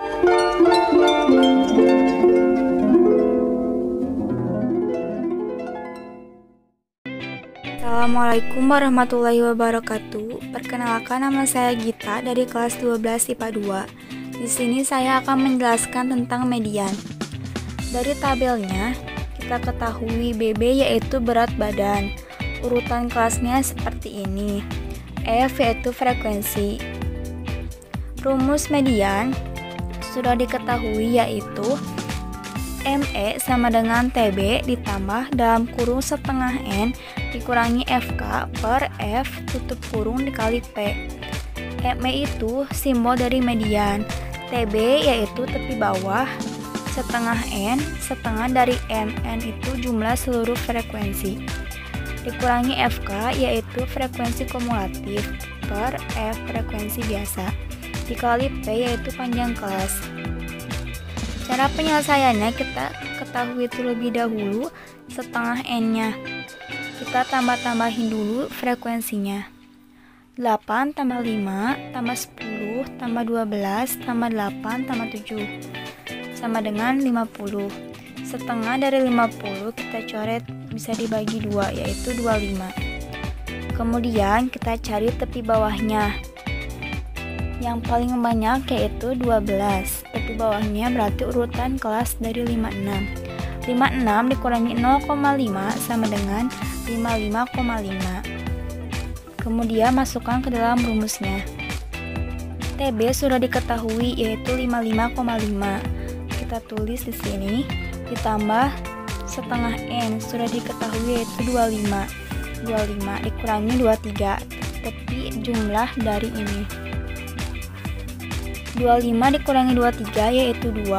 Assalamualaikum warahmatullahi wabarakatuh. Perkenalkan, nama saya Gita dari kelas 12 IPA 2. Di sini saya akan menjelaskan tentang median. Dari tabelnya, kita ketahui BB yaitu berat badan. Urutan kelasnya seperti ini. F yaitu frekuensi. Rumus median sudah diketahui yaitu ME sama dengan TB ditambah dalam kurung setengah N dikurangi FK per F tutup kurung dikali P. ME itu simbol dari median, TB yaitu tepi bawah, setengah N, setengah dari N itu jumlah seluruh frekuensi, dikurangi FK yaitu frekuensi kumulatif per F frekuensi biasa, dikali P yaitu panjang kelas. Cara penyelesaiannya kita ketahui terlebih dahulu setengah N-nya. Kita tambah-tambahin dulu frekuensinya. 8 tambah 5 tambah 10 tambah 12 tambah 8 tambah 7 sama dengan 50. Setengah dari 50 kita coret bisa dibagi 2 yaitu 25. Kemudian kita cari tepi bawahnya. Yang paling banyak yaitu 12. Tepi bawahnya berarti urutan kelas dari 56. 56 dikurangi 0,5 sama dengan 55,5. Kemudian masukkan ke dalam rumusnya. TB sudah diketahui yaitu 55,5. Kita tulis di sini ditambah setengah N sudah diketahui yaitu 25. 25 dikurangi 23. Tepi jumlah dari ini. 25 dikurangi 23 yaitu 2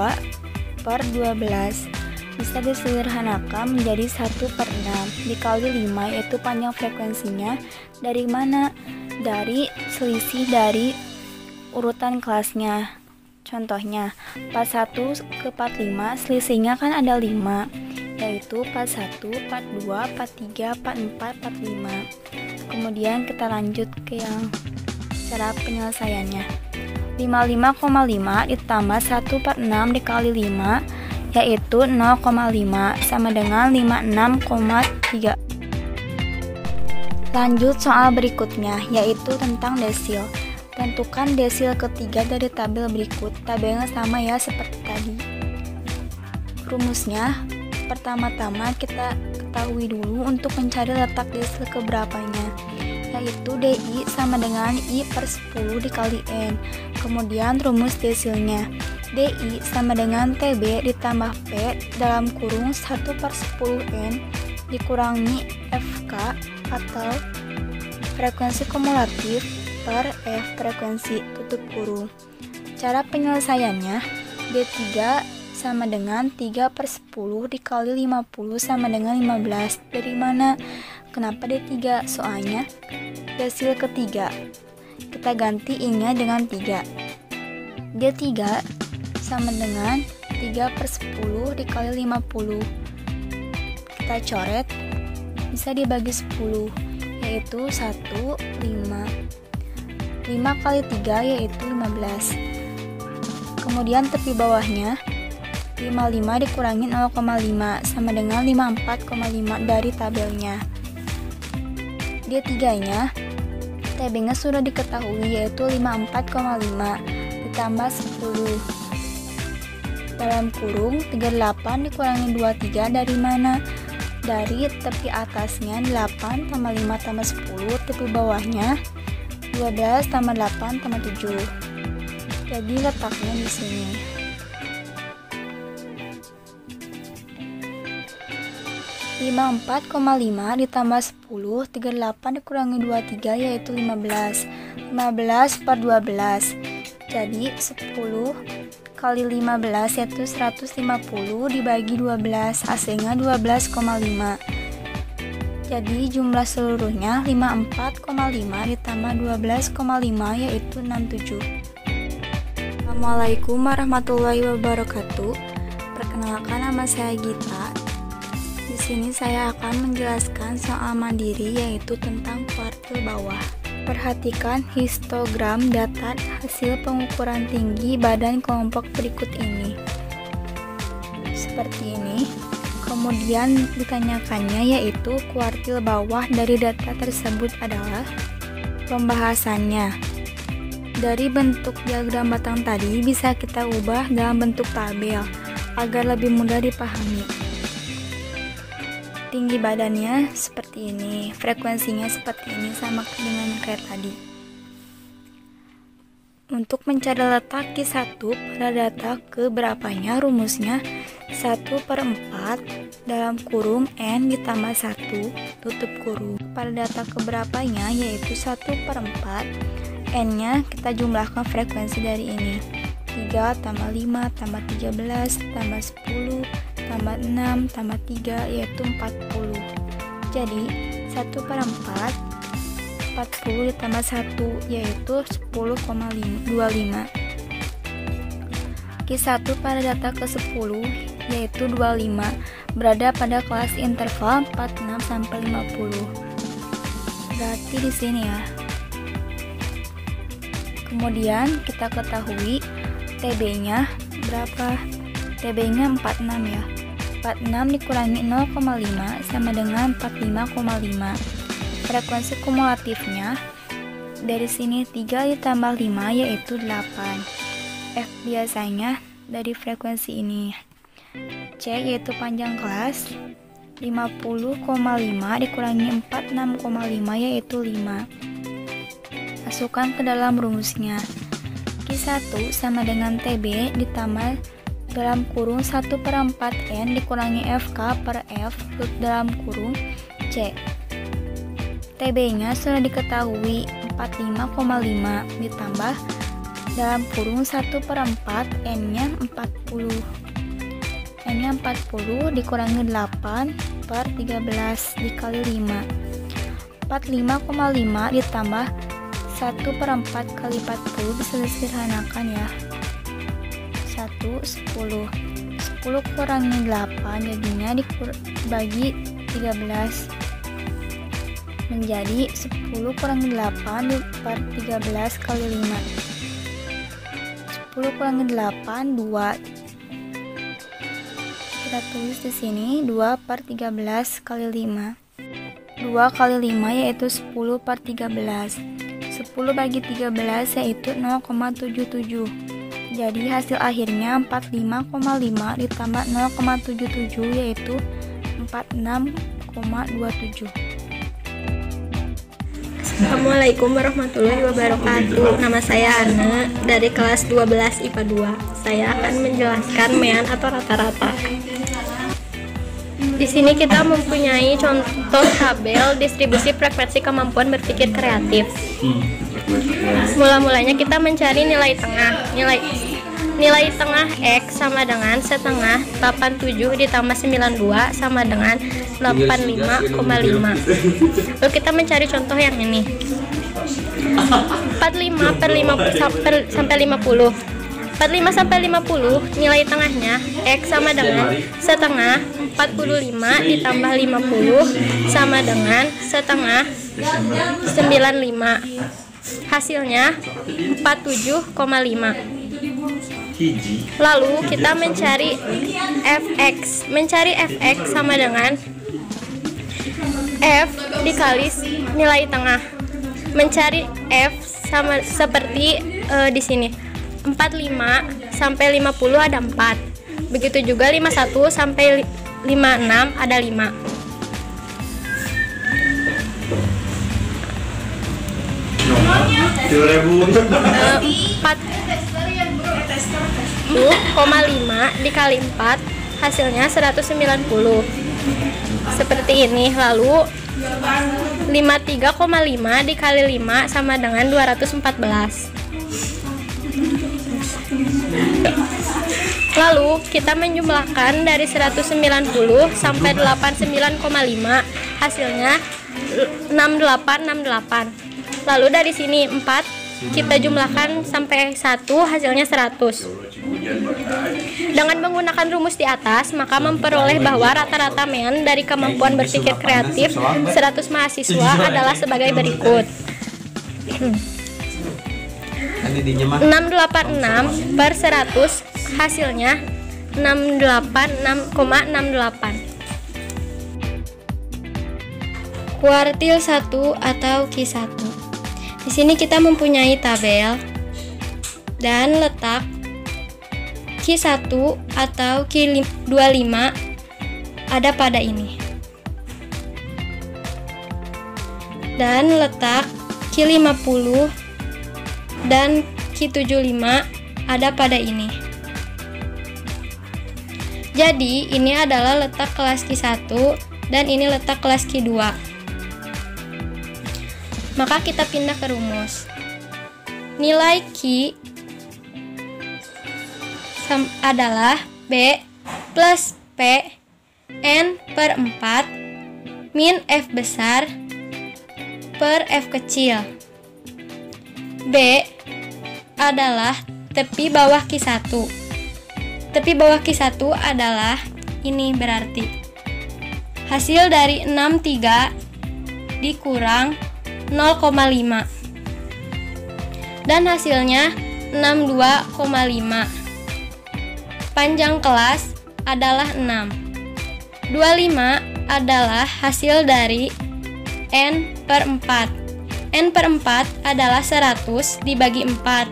per 12. Bisa disederhanakan menjadi 1/6 dikali 5 yaitu panjang frekuensinya. Dari mana? Dari selisih dari urutan kelasnya. Contohnya 41 ke 45 selisihnya kan ada 5 yaitu 41, 42, 43, 44, 45. Kemudian kita lanjut ke yang cara penyelesaiannya. 55,5 ditambah 1/6 dikali 5 yaitu 0,5 sama dengan 56,3. Lanjut soal berikutnya yaitu tentang desil. Tentukan desil ketiga dari tabel berikut. Tabelnya sama ya seperti tadi. Rumusnya pertama-tama kita ketahui dulu untuk mencari letak desil keberapanya, yaitu DI sama dengan I per 10 dikali N. Kemudian rumus desilnya, DI sama dengan TB ditambah P dalam kurung 1/10N dikurangi FK atau frekuensi kumulatif per F frekuensi tutup kurung. Cara penyelesaiannya, D3 sama dengan 3/10 dikali 50 sama dengan 15. Dari mana? Kenapa D3? Soalnya desil ketiga. Kita ganti I-nya dengan 3. D3 sama dengan 3/10 dikali 50. Kita coret, bisa dibagi 10, yaitu 1, 5. 5 kali 3 yaitu 15. Kemudian tepi bawahnya 55 dikurangi 0,5 sama dengan 54,5 dari tabelnya. D3-nya TB-nya sudah diketahui yaitu 54,5 ditambah 10 dalam kurung 38 dikurangi 23 dari mana? Dari tepi atasnya 8 tambah 5 tambah 10, tepi bawahnya 12 tambah 8 tambah 7. Jadi letaknya di sini. Lima 4,5 ditambah 10, 38 dikurangi 23 yaitu 15. 15 per 12. Jadi 10 kali 15 yaitu 150 dibagi 12, hasilnya 12,5. Jadi jumlah seluruhnya 54,5 ditambah 12,5 yaitu 67. Assalamualaikum warahmatullahi wabarakatuh. Perkenalkan, nama saya Gita. Di sini saya akan menjelaskan soal mandiri yaitu tentang kuartil bawah. Perhatikan histogram data hasil pengukuran tinggi badan kelompok berikut ini. Seperti ini. Kemudian ditanyakannya yaitu kuartil bawah dari data tersebut adalah pembahasannya. Dari bentuk diagram batang tadi bisa kita ubah dalam bentuk tabel agar lebih mudah dipahami. Tinggi badannya seperti ini, frekuensinya seperti ini, sama dengan kayak tadi. Untuk mencari letak Q1 pada data keberapanya, rumusnya 1/4 dalam kurung N ditambah 1 tutup kurung. Pada data keberapanya yaitu 1/4, N-nya kita jumlahkan frekuensi dari ini. 3 tambah 5 tambah 13 tambah 10 tambah 6 tambah 3 yaitu 40. Jadi 1/4 40 ditambah 1 yaitu 10,25. Q1 pada data ke-10 yaitu 25 berada pada kelas interval 46 sampai 50. Berarti di sini ya. Kemudian kita ketahui TB-nya berapa? TB-nya 46 ya. 46 dikurangi 0,5 sama dengan 45,5. Frekuensi kumulatifnya dari sini 3 ditambah 5 yaitu 8. F biasanya dari frekuensi ini. C yaitu panjang kelas 50,5 dikurangi 46,5 yaitu 5. Masukkan ke dalam rumusnya. Q1 sama dengan TB ditambah dalam kurung 1/4 N dikurangi FK per F dalam kurung C. TB-nya sudah diketahui 45,5 ditambah dalam kurung 1/4 N-nya 40. N-nya 40 dikurangi 8 per 13 dikali 5. 45,5 ditambah 1/4 kali 40 bisa disederhanakan ya. 1, 10. 10 kurangi 8 jadinya dibagi 13. Menjadi 10 kurangi 8 per 13 kali 5. 10 kurangi 8 2. Kita tulis di sini 2 per 13 kali 5. 2 kali 5 yaitu 10 per 13. 10 bagi 13 yaitu 0,77. Jadi hasil akhirnya 45,5 ditambah 0,77 yaitu 46,27. Assalamualaikum warahmatullahi wabarakatuh. Nama saya Ana dari kelas 12 IPA 2. Saya akan menjelaskan mean atau rata-rata. Di sini kita mempunyai contoh tabel distribusi frekuensi kemampuan berpikir kreatif. Mula-mulanya kita mencari nilai tengah. Nilai tengah X sama dengan setengah 87 ditambah 92 sama dengan 85,5. Lalu kita mencari contoh yang ini. 45 per 5 sampai 50. 45 sampai 50 nilai tengahnya X sama dengan setengah 45 ditambah 50 sama dengan setengah 95. Hasilnya 47,5. Lalu kita mencari fx. Mencari fx sama dengan f dikali nilai tengah. Mencari f sama seperti di sini. 45 sampai 50 ada 4. Begitu juga 51 sampai 56 ada 5. 40,5 dikali 4 hasilnya 190 seperti ini. Lalu 53,5 dikali 5 sama dengan 214. Lalu kita menjumlahkan dari 190 sampai 89,5 hasilnya 6868. Lalu dari sini 4 kita jumlahkan sampai 1 hasilnya 100. Dengan menggunakan rumus di atas, maka memperoleh bahwa rata-rata mean dari kemampuan berpikir kreatif 100 mahasiswa adalah sebagai berikut. 686 per 100 hasilnya 686,68. Kuartil 1 atau Q1. Di sini kita mempunyai tabel dan letak Q1 atau Q25 ada pada ini. Dan letak Q50 dan Q75 ada pada ini. Jadi ini adalah letak kelas Q1 dan ini letak kelas Q2. Maka kita pindah ke rumus. Nilai Q adalah B plus P N per 4 min F besar per F kecil. B adalah tepi bawah Q1. Tepi bawah Q1 adalah ini, berarti hasil dari 63 dikurang 0,5 dan hasilnya 62,5. Panjang kelas adalah 6. 25 adalah hasil dari N per 4. N per 4 adalah 100 dibagi 4,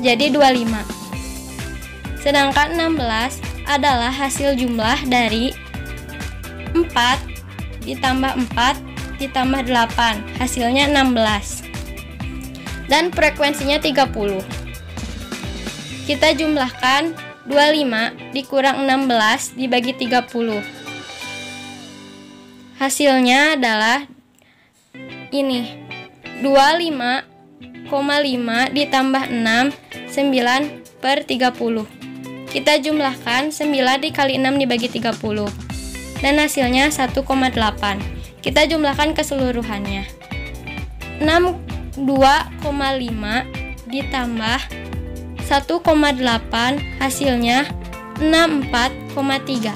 jadi 25. Sedangkan 16 adalah hasil jumlah dari 4 ditambah 4 ditambah 8, hasilnya 16. Dan frekuensinya 30. Kita jumlahkan 25 dikurang 16 dibagi 30. Hasilnya adalah ini, 25,5 ditambah 6, 9 per 30. Kita jumlahkan 9 dikali 6 dibagi 30 dan hasilnya 1,8. Kita jumlahkan keseluruhannya. 62,5 ditambah 1,8 hasilnya 64,3.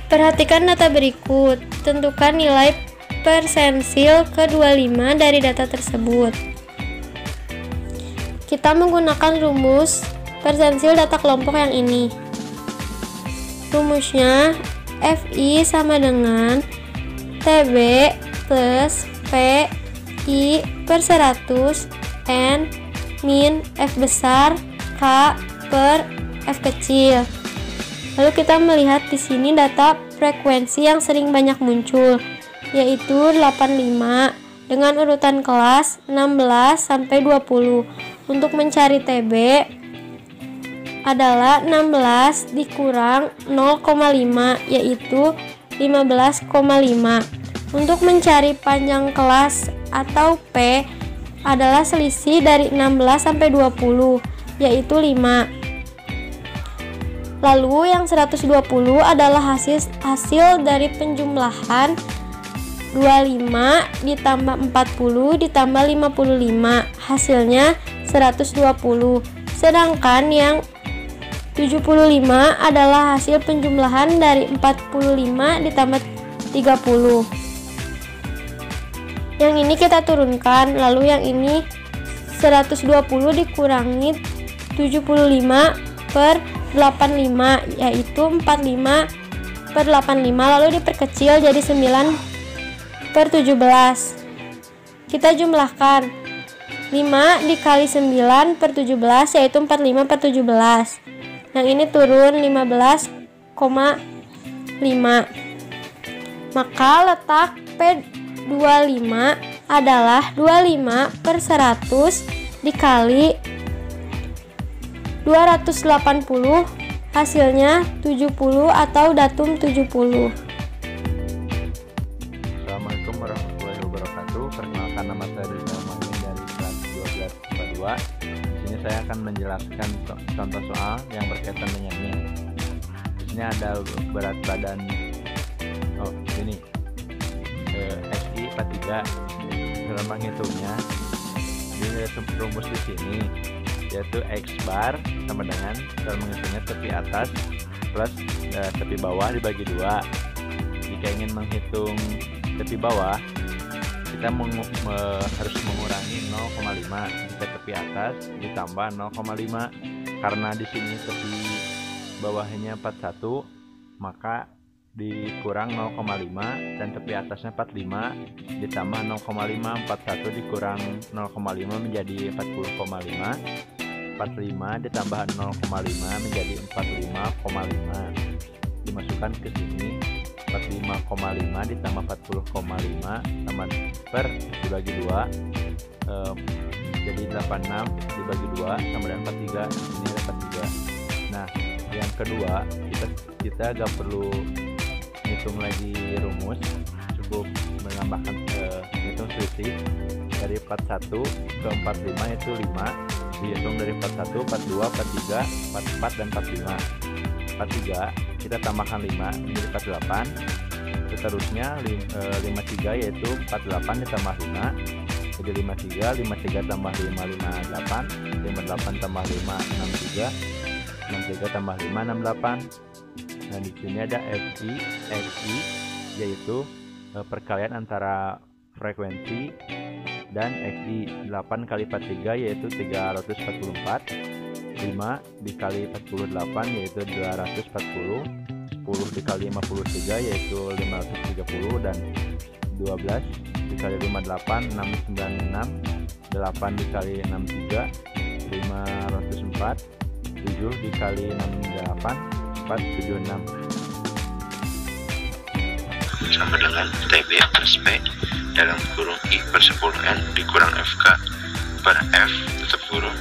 Perhatikan data berikut. Tentukan nilai persentil ke-25 dari data tersebut. Kita menggunakan rumus persentil data kelompok yang ini. Rumusnya FI sama dengan TB plus PI per 100 N min F besar K per F kecil. Lalu kita melihat di sini data frekuensi yang sering banyak muncul, yaitu 85 dengan urutan kelas 16 sampai 20. Untuk mencari TB adalah 16 dikurang 0,5, yaitu 15,5. Untuk mencari panjang kelas atau P adalah selisih dari 16 sampai 20, yaitu 5. Lalu yang 120 adalah hasil dari penjumlahan 25 ditambah 40 ditambah 55, hasilnya 120. Sedangkan yang 75 adalah hasil penjumlahan dari 45 ditambah 30. Yang ini kita turunkan, lalu yang ini 120 dikurangi 75 per 85, yaitu 45 per 85, lalu diperkecil jadi 9 per 17. Kita jumlahkan 5 dikali 9 per 17, yaitu 45 per 17. Yang ini turun 15,5. Maka letak P25 adalah 25 per 100 dikali 280, hasilnya 70 atau datum 70. Assalamualaikum warahmatullahi wabarakatuh. Perkenalkan, nama saya Rizal Muhammad dari kelas 12 IPA 2. Di sini saya akan menjelaskan contoh soal yang berkaitan dengan ini. Di sini ada berat badan ini SI IPA 3. Dalam menghitungnya, ini rumus di sini, yaitu X bar sama dengan dalam menghitungnya tepi atas plus tepi bawah dibagi 2. Jika ingin menghitung tepi bawah, harus mengurangi 0,5 jika tepi atas ditambah 0,5. Karena di sini tepi bawahnya 41, maka dikurang 0,5 dan tepi atasnya 45 ditambah 0,5. 41 dikurang 0,5 menjadi 40,5. 45 ditambah 0,5 menjadi 45,5. Dimasukkan ke sini 45,5 ditambah 40,5 sama per dibagi 2 jadi 86 dibagi 2 sama dengan 43. Ini dapat 3. Nah, yang kedua kita gak perlu hitung lagi rumus, cukup menambahkan hitung selisih dari 41 ke 45 itu 5, dihitung dari 41, 42, 43, 44 dan 45. 43 kita tambahkan 5 menjadi 48. Seterusnya 53 yaitu 48 ditambah 5 jadi 53. 53 tambah 5 58. 58 tambah 5 63. 63 tambah 5 68. Nah, di sini ada FI yaitu perkalian antara frekuensi dan FI. 8 kali 43 yaitu 344. 5 dikali 48 yaitu 240. 10 dikali 53 yaitu 530 dan 12 dikali 58 696. 8 dikali 63 504. 7 dikali 68 476 sama dengan TB plus P dalam kurung I per 10N dikurang FK per F tutup kurung.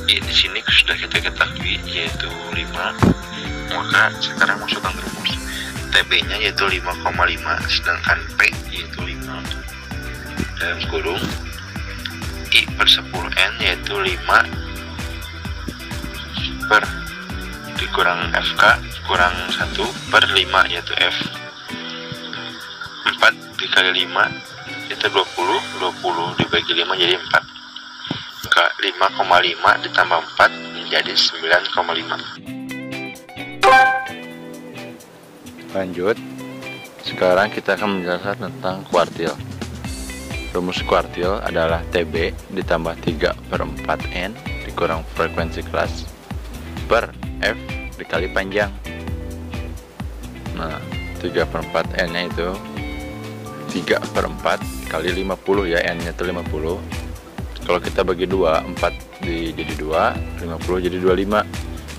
Di sini sudah kita ketahui yaitu 5, maka sekarang masukkan rumus. TB nya yaitu 5,5 sedangkan P yaitu 5 dalam kurung I per 10N yaitu 5 per dikurang FK kurang 1 per 5 yaitu F. 4 dikali 5 itu 20 dibagi 5 jadi 4. Maka 5,5 ditambah 4 menjadi 9,5. Lanjut, sekarang kita akan menjelaskan tentang kuartil. Rumus kuartil adalah TB ditambah 3/4N dikurang frekuensi kelas per F dikali panjang. Nah, 3/4N nya itu 3/4 kali 50 ya, N nya itu 50. Kalau kita bagi 2, 4 jadi 2, 50 jadi 25.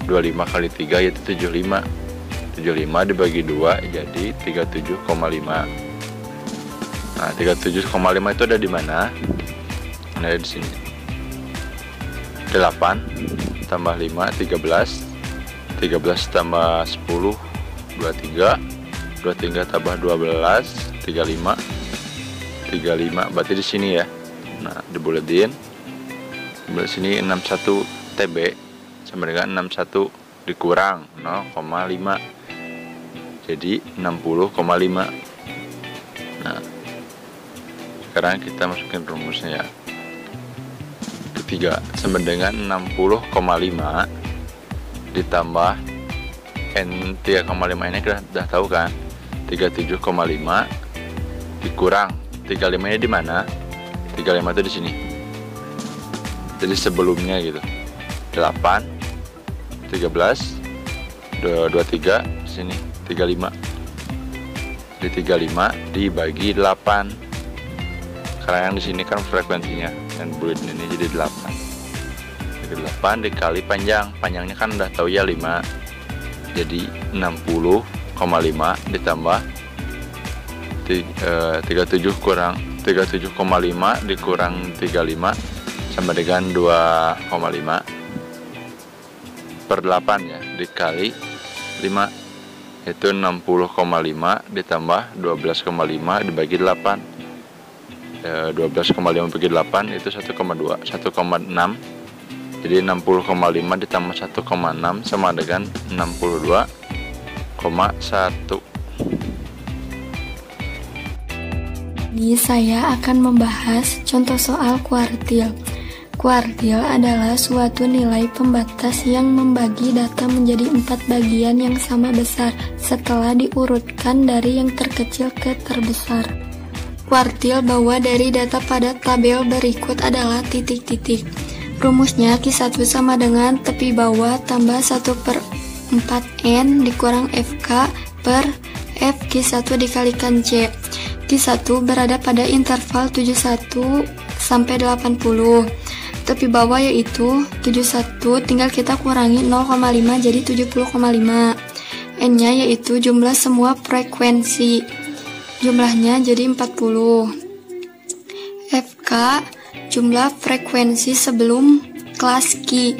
25 kali 3 yaitu 75. 75 dibagi 2 jadi 37,5. Nah, 37,5 itu ada di mana? Ada di sini. 8 tambah 5 13. 13 tambah 10 23. 23 tambah 12 35. 35 berarti di sini ya. Nah, dibuletin. Di sini 61 TB sama dengan 61 dikurang 0,5. Jadi 60,5. Nah, sekarang kita masukin rumusnya ya. Ketiga sama dengan 60,5 ditambah N 3,5 ini kita udah tahu kan, 37,5 dikurang 35 nya di mana? 35 itu di sini. Jadi sebelumnya gitu. 8 13 23 di sini 35. Di 35 dibagi 8. Karena yang di sini kan frekuensinya dan bulat ini jadi 8. Jadi 8 dikali panjang. Panjangnya kan udah tahu ya 5. Jadi 60,5 ditambah 37,5 dikurang 35 sama dengan 2,5 per 8 ya, dikali 5 itu 60,5 ditambah 12,5 dibagi 8. 12,5 bagi 8 itu 1,2 1,6. Jadi 60,5 ditambah 1,6 sama dengan 62,1. Ini saya akan membahas contoh soal kuartil. Kuartil adalah suatu nilai pembatas yang membagi data menjadi 4 bagian yang sama besar setelah diurutkan dari yang terkecil ke terbesar. kuartil bahwa dari data pada tabel berikut adalah titik-titik. Rumusnya Q1 sama dengan tepi bawah tambah 1/4N dikurang FK per F Q1 dikalikan C. Q1 berada pada interval 71 sampai 80. Tepi bawah yaitu 71, tinggal kita kurangi 0,5 jadi 70,5. N-nya yaitu jumlah semua frekuensi. Jumlahnya jadi 40. FK jumlah frekuensi sebelum kelas Q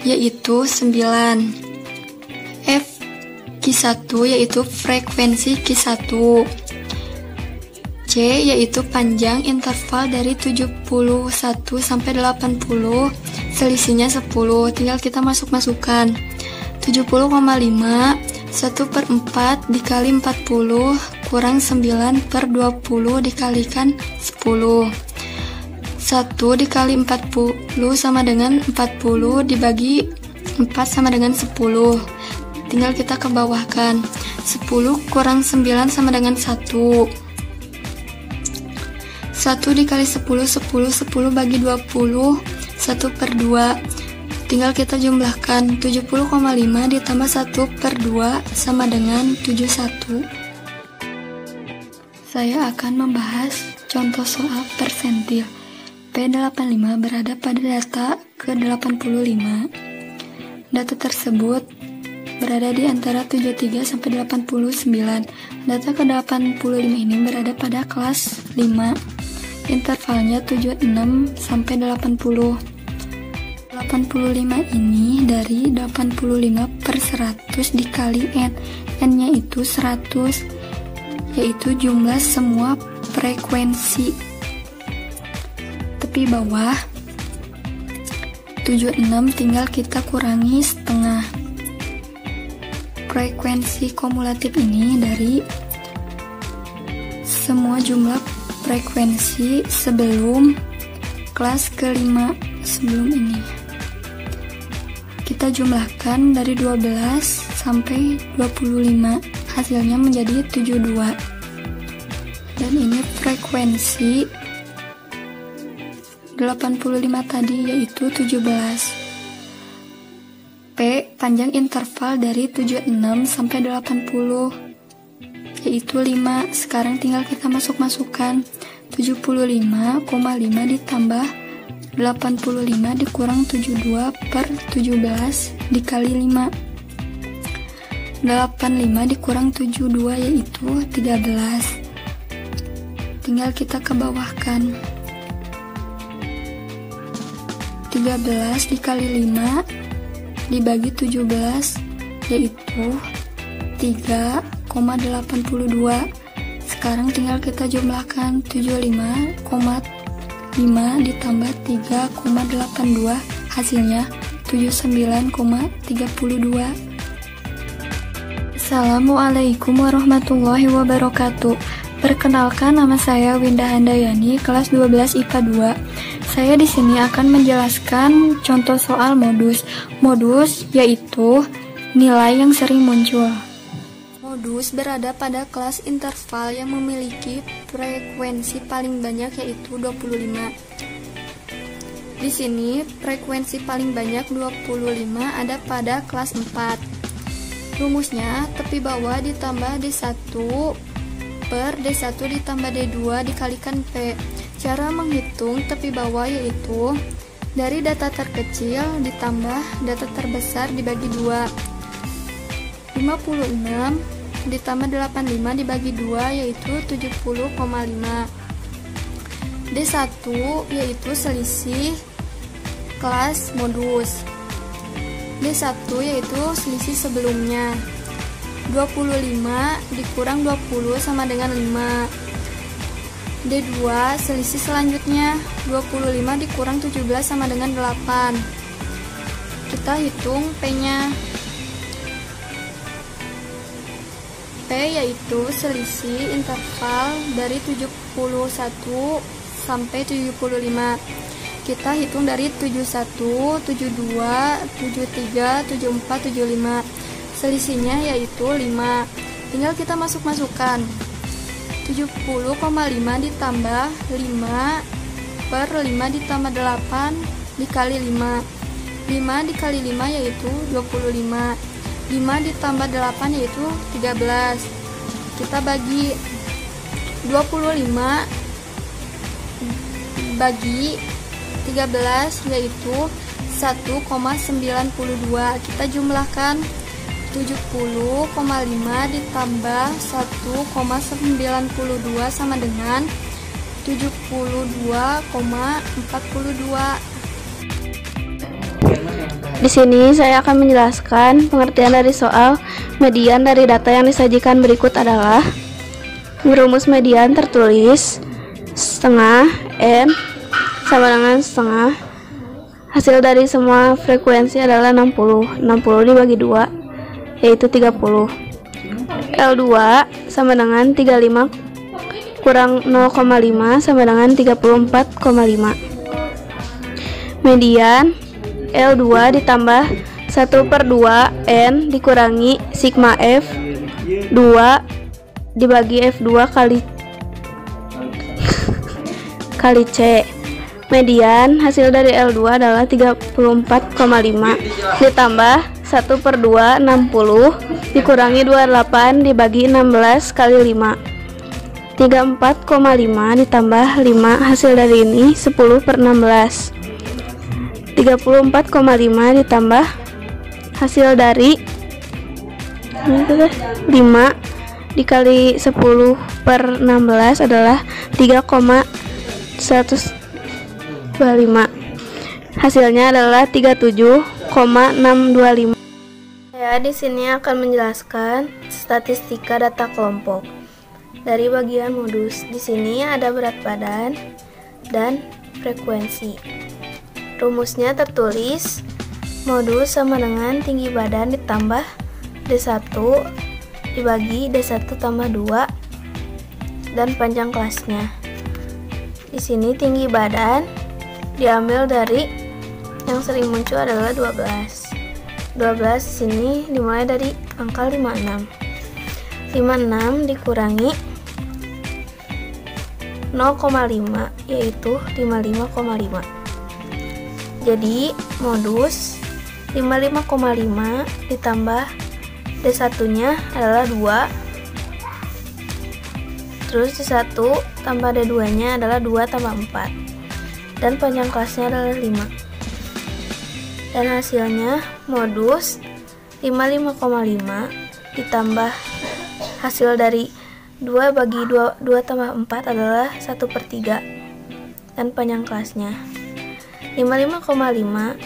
yaitu 9. F Q1 yaitu frekuensi Q1. C yaitu panjang interval dari 71 sampai 80, selisihnya 10. Tinggal kita masuk-masukkan. 70,5 1/4 dikali 40 kurang 9/20 dikalikan 10. 1 dikali 40 sama dengan 40 dibagi 4 sama dengan 10. Tinggal kita ke bawahkan. 10 kurang 9 sama dengan 1. 1 dikali 10 bagi 20 1/2. Tinggal kita jumlahkan. 70,5 ditambah 1/2 sama dengan 71. Saya akan membahas contoh soal persentil. P85 berada pada data ke-85. Data tersebut berada di antara 73 sampai 89. Data ke-85 ini berada pada kelas 5. Intervalnya 76 sampai 80. 85 ini dari 85/100 dikali N. N-nya itu 100, yaitu jumlah semua frekuensi. Tepi bawah 76 tinggal kita kurangi setengah. Frekuensi kumulatif ini dari semua jumlah frekuensi sebelum kelas ke-5 sebelum ini. Kita jumlahkan dari 12 sampai 25, hasilnya menjadi 72. Dan ini frekuensi 85 tadi yaitu 17. P panjang interval dari 76 sampai 80 yaitu 5. Sekarang tinggal kita masuk-masukkan. 75,5 ditambah 85 dikurang 72/17 dikali 5. 85 dikurang 72 yaitu 13. Tinggal kita ke bawahkan. 13 dikali 5 dibagi 17 yaitu 3,82. Sekarang tinggal kita jumlahkan. 75,5 ditambah 3,82 hasilnya 79,32. Assalamualaikum warahmatullahi wabarakatuh. Perkenalkan, nama saya Winda Handayani, kelas 12 IPA 2. Saya di sini akan menjelaskan contoh soal modus. Modus yaitu nilai yang sering muncul. Modus berada pada kelas interval yang memiliki frekuensi paling banyak yaitu 25. Di sini frekuensi paling banyak 25 ada pada kelas 4. Rumusnya tepi bawah ditambah D1 per D1 ditambah D2 dikalikan P. Cara menghitung tepi bawah yaitu dari data terkecil ditambah data terbesar dibagi 2. 56 ditambah 85 dibagi 2 yaitu 70,5. D1 yaitu selisih kelas modus. D1 yaitu selisih sebelumnya. 25 dikurang 20 sama dengan 5. D2 selisih selanjutnya. 25 dikurang 17 sama dengan 8. Kita hitung P-nya. P yaitu selisih interval dari 71 sampai 75. Kita hitung dari 71, 72, 73, 74, 75. Selisihnya yaitu 5. Tinggal kita masuk-masukkan. 70,5 ditambah 5 per 5 ditambah 8 dikali 5. 5 dikali 5 yaitu 25. 5 ditambah 8 yaitu 13. Kita bagi 25 bagi 13 yaitu 1,92. Kita jumlahkan 70,5 ditambah 1,92 sama dengan 72,42. Di sini saya akan menjelaskan pengertian dari soal median dari data yang disajikan berikut adalah rumus median tertulis setengah N sama dengan setengah. Hasil dari semua frekuensi adalah 60. 60 dibagi 2 yaitu 30. L2 sama dengan 35 kurang 0,5 sama dengan 34,5. Median L2 ditambah 1/2 N dikurangi sigma F 2 dibagi F2 kali C. Median hasil dari L2 adalah 34,5 ditambah 1/2 60 dikurangi 28 dibagi 16 kali 5. 34,5 ditambah 5, hasil dari ini 10/16. 34,5 ditambah hasil dari 5 dikali 10/16 adalah 3,125. Hasilnya adalah 37,625. Saya di sini akan menjelaskan statistika data kelompok dari bagian modus. Di sini ada berat badan dan frekuensi. Rumusnya tertulis modus sama dengan tinggi badan ditambah D1 dibagi D1 tambah 2 dan panjang kelasnya. Di sini tinggi badan diambil dari yang sering muncul adalah 12. 12 di sini dimulai dari angka 56. 56 dikurangi 0,5 yaitu 55,5. Jadi modus 55,5 ditambah D1-nya adalah 2. Terus D1 tambah D2-nya adalah 2 tambah 4. Dan panjang kelasnya adalah 5. Dan hasilnya modus 55,5 ditambah hasil dari 2 bagi 2 tambah 4 adalah 1/3. Dan panjang kelasnya 55,5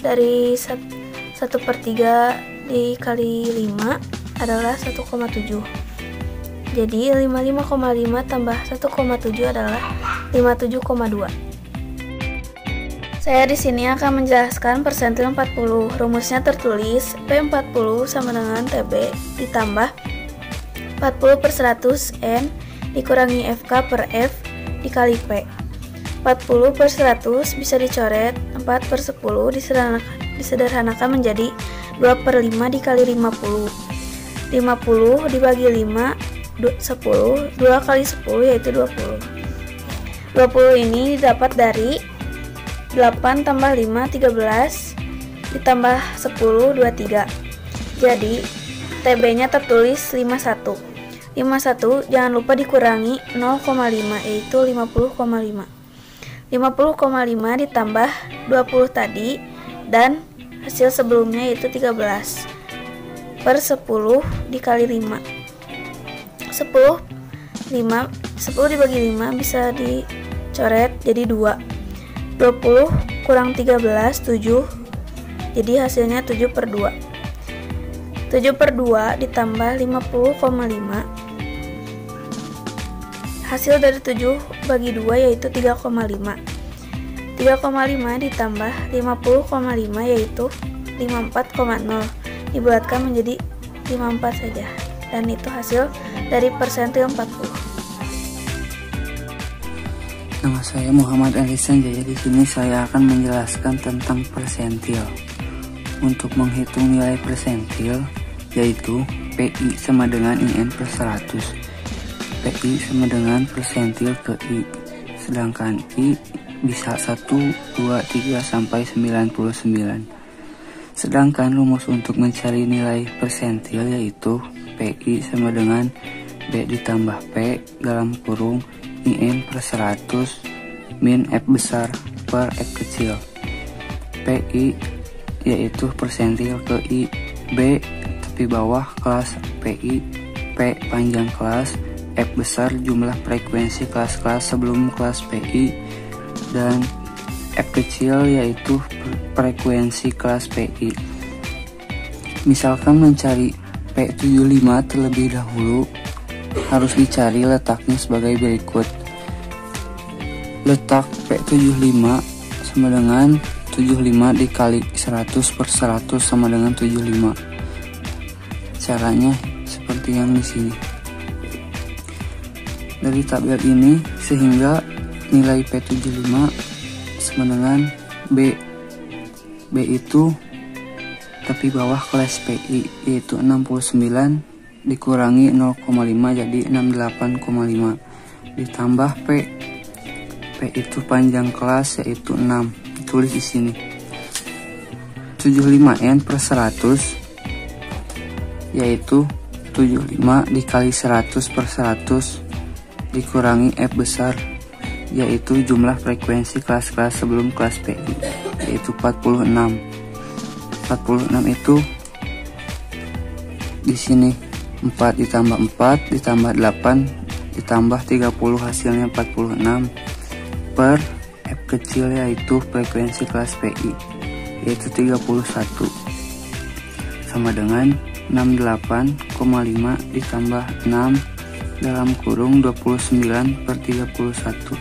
dari 1/3 dikali 5 adalah 1,7. Jadi 55,5 tambah 1,7 adalah 57,2. Saya di sini akan menjelaskan persentil 40. Rumusnya tertulis P40 sama dengan TB ditambah 40/100 N dikurangi FK per F dikali P. 40/100 bisa dicoret, 4/10 disederhanakan menjadi 2/5 dikali 50. 50 dibagi 5 10, 2 kali 10 yaitu 20. 20 ini didapat dari 8 tambah 5 13 ditambah 10 23. Jadi TB nya tertulis 51. 51 jangan lupa dikurangi 0,5 yaitu 50,5. 50,5 ditambah 20 tadi dan hasil sebelumnya yaitu 13/10 dikali 5. 10 dibagi 5 bisa dicoret jadi 2. 20 kurang 13 7. Jadi hasilnya 7/2. 7/2 ditambah 50,5. Hasil dari 7 bagi 2 yaitu 3,5. 3,5 ditambah 50,5 yaitu 54,0. Dibulatkan menjadi 54 saja. Dan itu hasil dari persentil 40. Nama saya Muhammad Alisan Jaya. Di sini saya akan menjelaskan tentang persentil. Untuk menghitung nilai persentil yaitu PI sama dengan IN per 100. PI sama dengan persentil ke I, sedangkan I bisa 1, 2, 3 sampai 99. Sedangkan rumus untuk mencari nilai persentil yaitu PI sama dengan B ditambah P dalam kurung IN per 100 min F besar per F kecil. PI yaitu persentil ke I, B tepi bawah kelas PI, P panjang kelas, F besar jumlah frekuensi kelas-kelas sebelum kelas PI, dan F kecil yaitu frekuensi kelas PI. Misalkan mencari P75 terlebih dahulu, harus dicari letaknya sebagai berikut. Letak P75 sama dengan 75 dikali 100 per 100 sama dengan 75. Caranya seperti yang di sini. Dari tabel ini sehingga nilai P75 sama dengan B. B itu tepi bawah kelas PI yaitu 69 dikurangi 0,5 jadi 68,5 ditambah P. P itu panjang kelas yaitu 6, ditulis di sini. 75N per 100 yaitu 75 dikali 100 per 100 dikurangi F besar yaitu jumlah frekuensi kelas-kelas sebelum kelas PI yaitu 46. 46 itu di sini 4 ditambah 4 ditambah 8 ditambah 30 hasilnya 46 per F kecil yaitu frekuensi kelas PI yaitu 31 sama dengan 68,5 ditambah 6 dalam kurung 29 per 31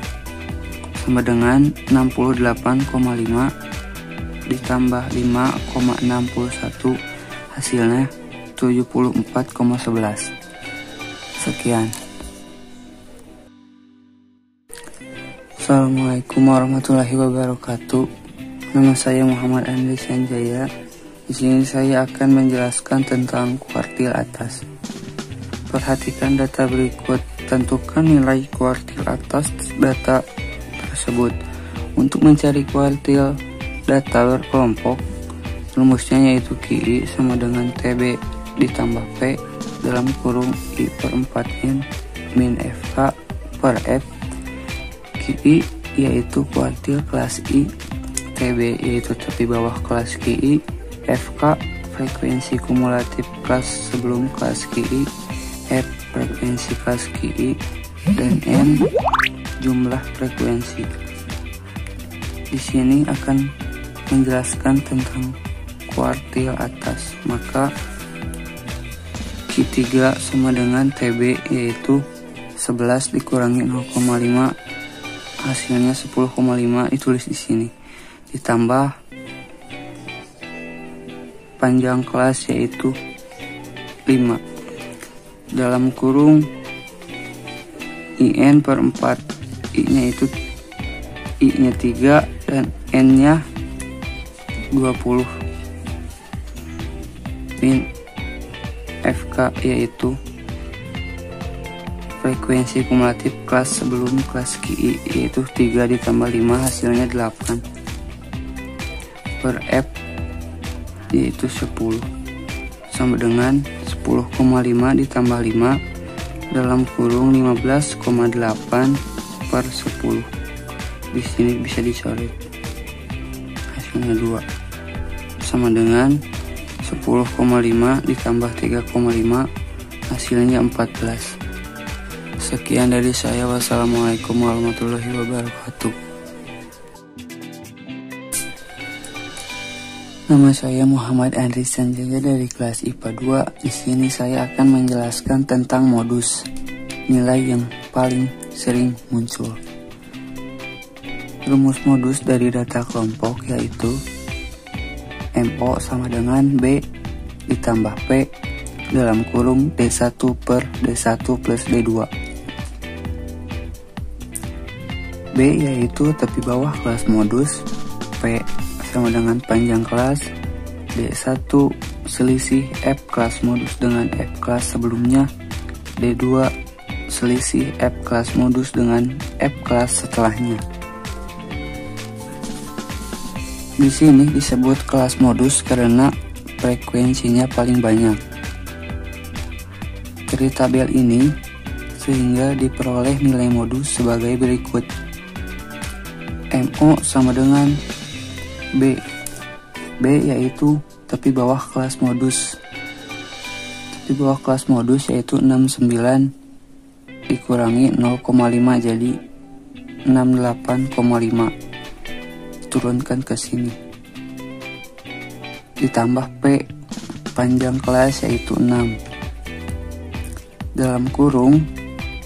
sama dengan 68,5 ditambah 5,61 hasilnya 74,11. Sekian. Assalamualaikum warahmatullahi wabarakatuh. Nama saya Muhammad Andri Sanjaya. Di sini saya akan menjelaskan tentang kuartil atas. Perhatikan data berikut. Tentukan nilai kuartil atas data tersebut. Untuk mencari kuartil data berkelompok, rumusnya yaitu QI sama dengan TB ditambah P dalam kurung I per 4N min FK per F. QI yaitu kuartil kelas I, TB yaitu tepi bawah kelas QI, FK frekuensi kumulatif kelas sebelum kelas QI, F frekuensi kelas QI, dan N jumlah frekuensi. Di sini akan menjelaskan tentang kuartil atas. Maka Q3 sama dengan TB yaitu 11 dikurangi 0,5 hasilnya 10,5 ditulis di sini. Ditambah panjang kelas yaitu 5 dalam kurung IN per 4, I nya itu I nya 3 dan N nya 20 min FK yaitu frekuensi kumulatif kelas sebelum kelas QI yaitu 3 ditambah 5 hasilnya 8 per F yaitu 10 sama dengan 10,5 ditambah 5 dalam kurung 15,8 per 10. Di sini bisa dicoret hasilnya 2 sama dengan 10,5 ditambah 3,5 hasilnya 14. Sekian dari saya. Wassalamualaikum warahmatullahi wabarakatuh. Nama saya Muhammad Andri Sanjaya dari kelas IPA 2. Di sini saya akan menjelaskan tentang modus, nilai yang paling sering muncul. Rumus modus dari data kelompok yaitu MO sama dengan B ditambah P dalam kurung D1 per D1 plus D2. B yaitu tepi bawah kelas modus, P sama dengan panjang kelas, D1 selisih F kelas modus dengan F kelas sebelumnya, D2 selisih F kelas modus dengan F kelas setelahnya. Di sini disebut kelas modus karena frekuensinya paling banyak. Dari tabel ini sehingga diperoleh nilai modus sebagai berikut. MO sama dengan B. B yaitu tepi bawah kelas modus. Tepi bawah kelas modus yaitu 69 dikurangi 0,5 jadi 68,5. Turunkan ke sini. Ditambah P panjang kelas yaitu 6. Dalam kurung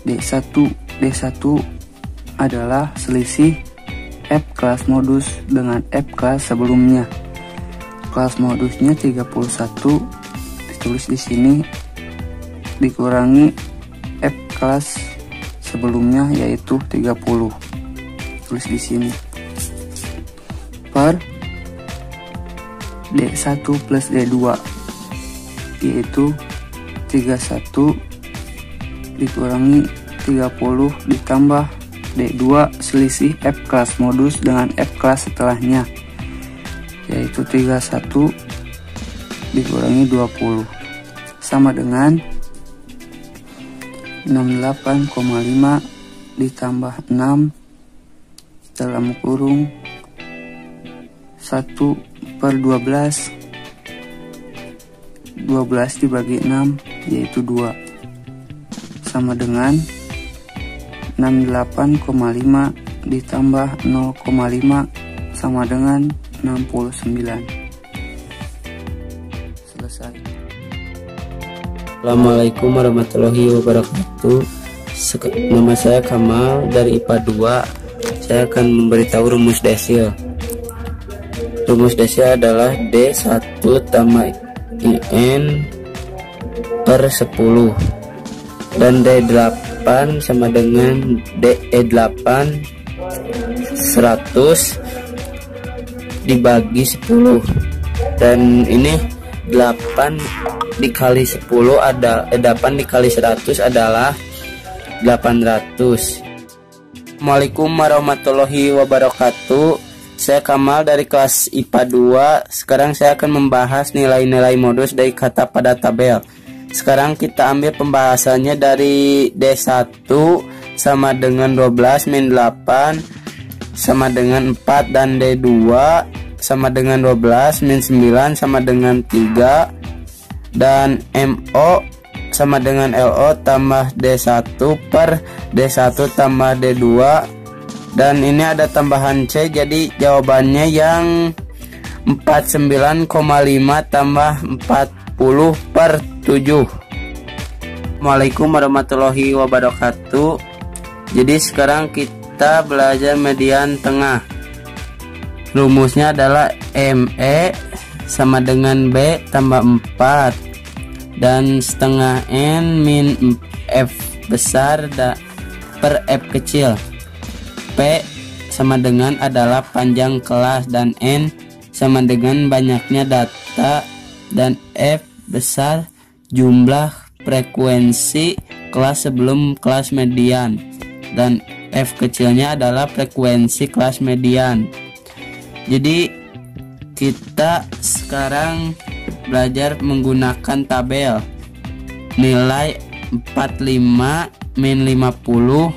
D1 adalah selisih F kelas modus dengan F kelas sebelumnya. Kelas modusnya 31 ditulis di sini dikurangi F kelas sebelumnya yaitu 30. Tulis di sini. Per D1 plus D2 yaitu 31 dikurangi 30 ditambah D2 selisih F kelas modus dengan F kelas setelahnya yaitu 31 dikurangi 20 sama dengan 68,5 ditambah 6 dalam kurung 1/12 12 dibagi 6 yaitu 2 sama dengan 68,5 ditambah 0,5 sama dengan 69. Selesai. Assalamualaikum warahmatullahi wabarakatuh. Nama saya Kamal dari IPA 2. Saya akan memberitahu rumus desil. Rumus desil adalah D1 tambah IN per 10 dan D8 sama dengan DE8 100 dibagi 10 dan ini 8 dikali 10 ada 8 dikali 100 adalah 800. Assalamualaikum warahmatullahi wabarakatuh. Saya Kamal dari kelas IPA 2. Sekarang saya akan membahas nilai-nilai modus dari kata pada tabel. Sekarang kita ambil pembahasannya dari D1 sama dengan 12 min 8 sama dengan 4 dan D2 sama dengan 12 min 9 sama dengan 3 dan MO sama dengan LO tambah D1 per D1 tambah D2 dan ini ada tambahan C jadi jawabannya yang 49,5 tambah 40 per 7. Assalamualaikum warahmatullahi wabarakatuh. Jadi sekarang kita belajar median tengah. Rumusnya adalah ME sama dengan B tambah 4 dan setengah N min F besar per F kecil. P sama dengan adalah panjang kelas dan N sama dengan banyaknya data dan F besar jumlah frekuensi kelas sebelum kelas median dan F kecilnya adalah frekuensi kelas median. Jadi kita sekarang belajar menggunakan tabel nilai 45 min 50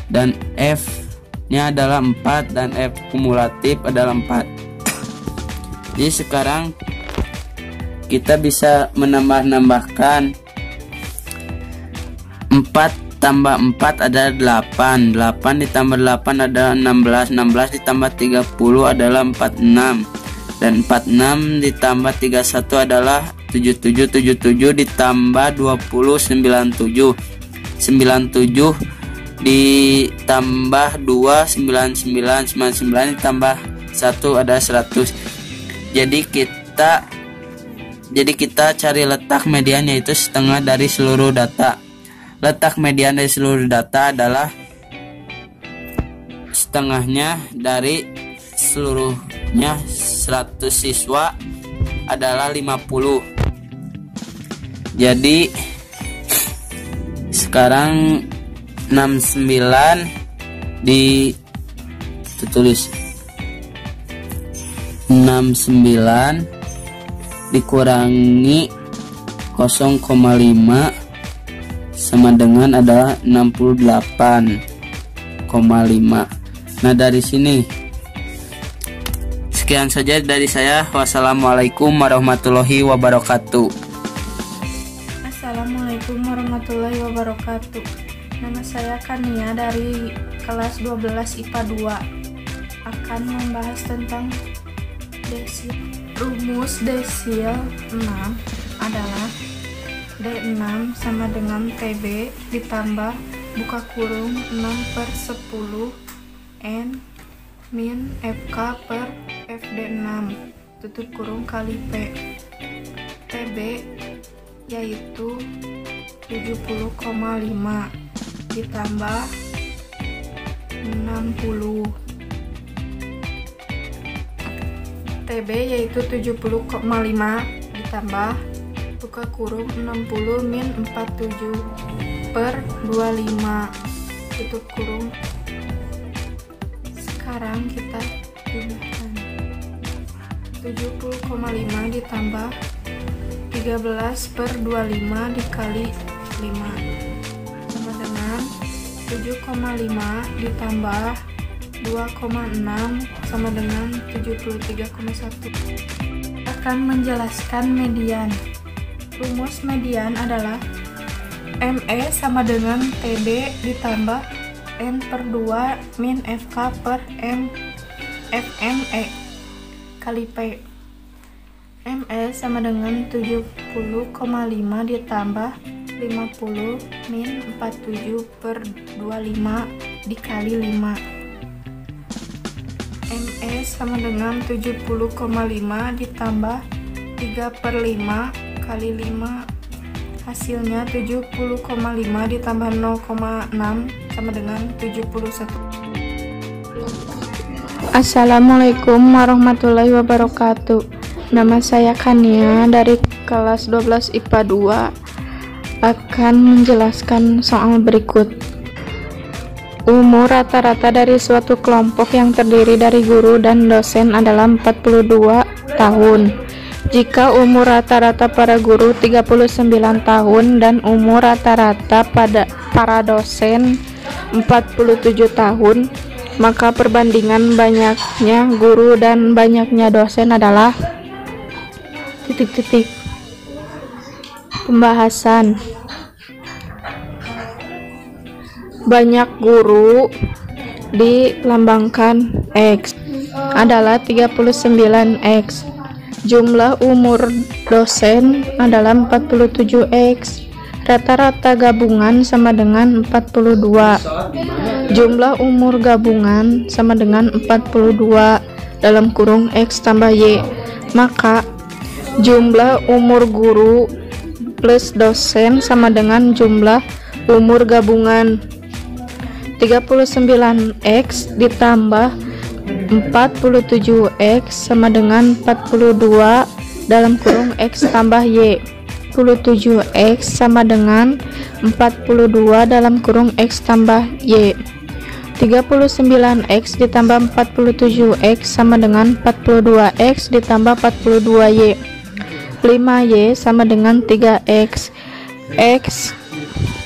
dan F nya adalah 4 dan F kumulatif adalah 4. Jadi sekarang kita bisa menambahkan 4 tambah 4 adalah 8 ditambah 8 adalah 16 ditambah 30 adalah 46 dan 46 ditambah 31 adalah 77 ditambah 20 97 ditambah 2 99 ditambah 1 ada 100. Jadi kita cari letak median yaitu setengah dari seluruh data. Letak median dari seluruh data adalah setengahnya dari seluruhnya 100 siswa adalah 50. Jadi Sekarang 69 ditulis 69 dikurangi 0,5 sama dengan ada 68,5. Nah, dari sini sekian saja dari saya. Wassalamualaikum warahmatullahi wabarakatuh. Assalamualaikum warahmatullahi wabarakatuh. Nama saya Kania dari kelas 12 IPA 2 akan membahas tentang desil. Rumus desil 6 adalah D6 sama dengan TB ditambah buka kurung 6/10 N min FK per FD6 tutup kurung kali P. TB yaitu 70,5 ditambah 60. TB yaitu 70,5 ditambah buka kurung 60 min 47/25 tutup kurung. Sekarang kita jumlahkan 70,5 ditambah 13/25 dikali 5 sama dengan 7,5 ditambah 2,6 sama dengan 73,1. Akan menjelaskan median. Rumus median adalah ME sama dengan TB ditambah N/2 min FK per FME kali P. ME sama dengan 70,5 ditambah 50 min 47/25 dikali 5. ME sama dengan 70,5 ditambah 3/5 kali 5, hasilnya 70,5 ditambah 0,6 sama dengan 71. Assalamualaikum warahmatullahi wabarakatuh. Nama saya Kania dari kelas 12 IPA 2 akan menjelaskan soal berikut. Umur rata-rata dari suatu kelompok yang terdiri dari guru dan dosen adalah 42 tahun. Jika umur rata-rata para guru 39 tahun dan umur rata-rata para dosen 47 tahun, maka perbandingan banyaknya guru dan banyaknya dosen adalah Pembahasan. Banyak guru dilambangkan X adalah 39X. Jumlah umur dosen adalah 47X. Rata-rata gabungan sama dengan 42. Jumlah umur gabungan sama dengan 42 dalam kurung X tambah Y. Maka jumlah umur guru plus dosen sama dengan jumlah umur gabungan. 39X ditambah 47X sama dengan 42 dalam kurung X tambah Y. 47X sama dengan 42 dalam kurung X tambah Y. 39X ditambah 47X sama dengan 42X ditambah 42Y. 5Y sama dengan 3X. X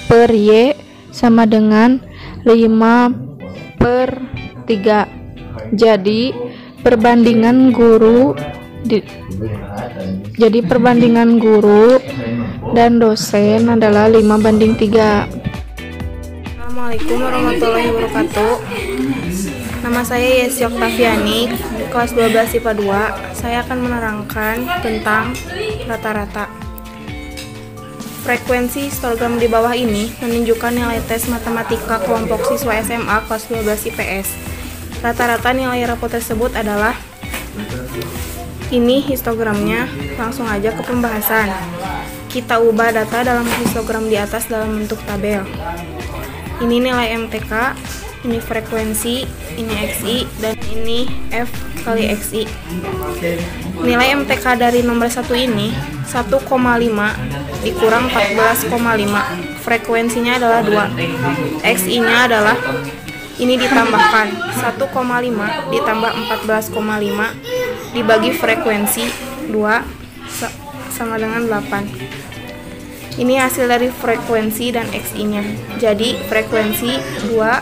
per Y sama dengan 5/3. Jadi perbandingan guru dan dosen adalah 5/3. Assalamualaikum warahmatullahi wabarakatuh. Nama saya Yesi Oktaviani, kelas 12 IPA 2. Saya akan menerangkan tentang rata-rata. Frekuensi histogram di bawah ini menunjukkan nilai tes matematika kelompok siswa SMA kelas 12 IPS. Rata-rata nilai rapot tersebut adalah ini histogramnya. Langsung aja ke pembahasan. Kita ubah data dalam histogram di atas dalam bentuk tabel. Ini nilai MTK, ini frekuensi, ini XI, dan ini F kali XI. Nilai MTK dari nomor 1 ini 1,5 dikurang 14,5. frekuensinya adalah 2. XI-nya adalah ini ditambahkan 1,5 ditambah 14,5 dibagi frekuensi 2 sama dengan 8. Ini hasil dari frekuensi dan XI-nya. Jadi frekuensi 2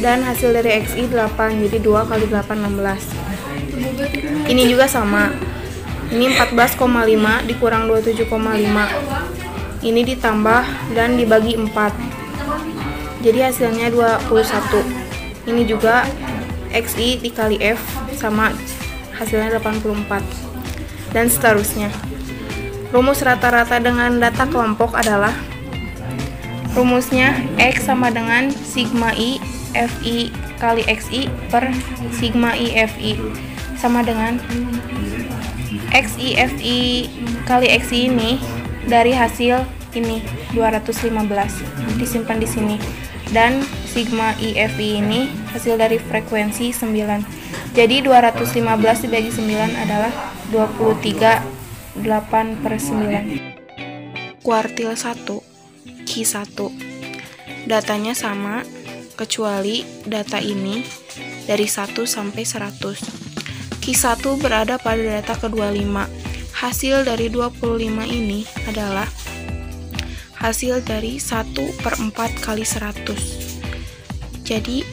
dan hasil dari XI 8. Jadi 2 kali 8 16. Ini juga sama. Ini 14,5 dikurang 27,5. Ini ditambah dan dibagi 4. Jadi hasilnya 21. Ini juga XI dikali F sama hasilnya 84. Dan seterusnya. Rumus rata-rata dengan data kelompok adalah rumusnya X sama dengan sigma I FI kali XI per sigma I FI sama dengan XI FI kali XI ini dari hasil ini 215 disimpan di sini, dan sigma IFI ini hasil dari frekuensi 9. Jadi 215 dibagi 9 adalah 23/8/9. Kuartil 1 Q1. Datanya sama kecuali data ini dari 1 sampai 100. Q1 berada pada data ke-25. Hasil dari 25 ini adalah hasil dari 1/4 kali 100. Jadi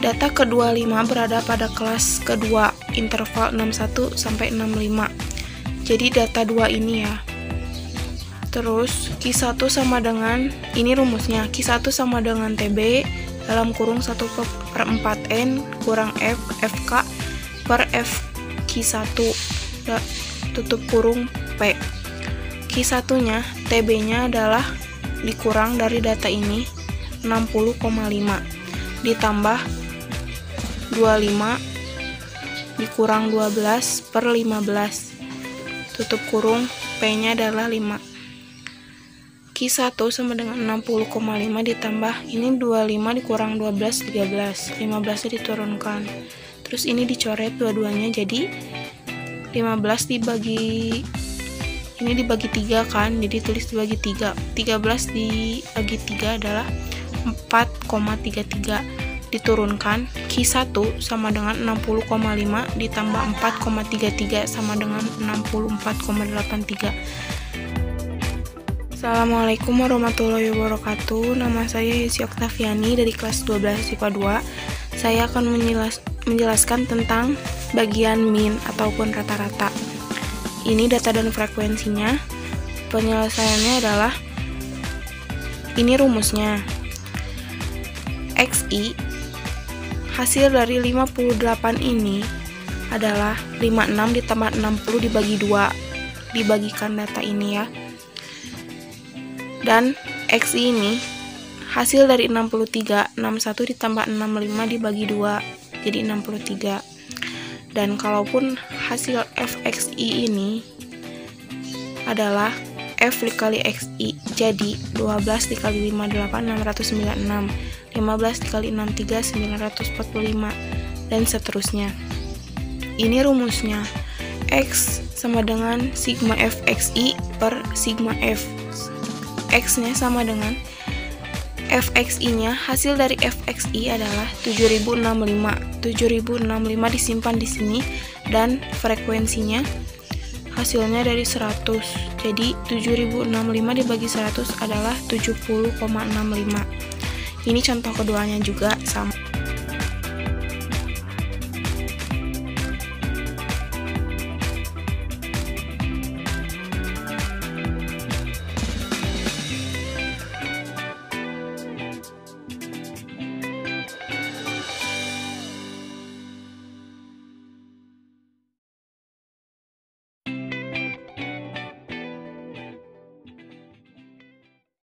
data ke-25 berada pada kelas kedua, interval 61 sampai 65. Jadi data 2 ini ya. Terus Q1 sama dengan, ini rumusnya, Q1 sama dengan TB dalam kurung 1/4N kurang F FK per F Q1 tutup kurung P. Q1 nya TB nya adalah dikurang dari data ini 60,5 ditambah 25 dikurang 12 per 15 tutup kurung P nya adalah 5. Q1 sama dengan 60,5 ditambah ini 25 dikurang 12 13, 15 nya diturunkan, terus ini dicoret dua-duanya, jadi 15 dibagi ini dibagi 3 kan, jadi tulis dibagi 3. 13 dibagi 3 adalah 4,33 diturunkan. Q1 sama dengan 60,5 ditambah 4,33 sama dengan 64,83. Assalamualaikum warahmatullahi wabarakatuh. Nama saya Yesi Oktaviani dari kelas 12 IPA 2. Saya akan menjelaskan tentang bagian min ataupun rata-rata. Ini data dan frekuensinya. Penyelesaiannya adalah ini rumusnya. XI hasil dari 58 ini adalah 56 ditambah 60 dibagi 2, dibagikan data ini ya. Dan XI ini hasil dari 63, 61 ditambah 65 dibagi 2, jadi 63. Dan kalaupun hasil FXI ini adalah F dikali XI, jadi 12 dikali 58 696, 15 dikali 63 945, dan seterusnya. Ini rumusnya. X sama dengan sigma FXI per sigma F. X nya sama dengan FXI nya, hasil dari FXI adalah 7065. 7065 disimpan di sini, dan frekuensinya hasilnya dari 100. Jadi 7065 dibagi 100 adalah 70,65. Ini contoh keduanya juga sama.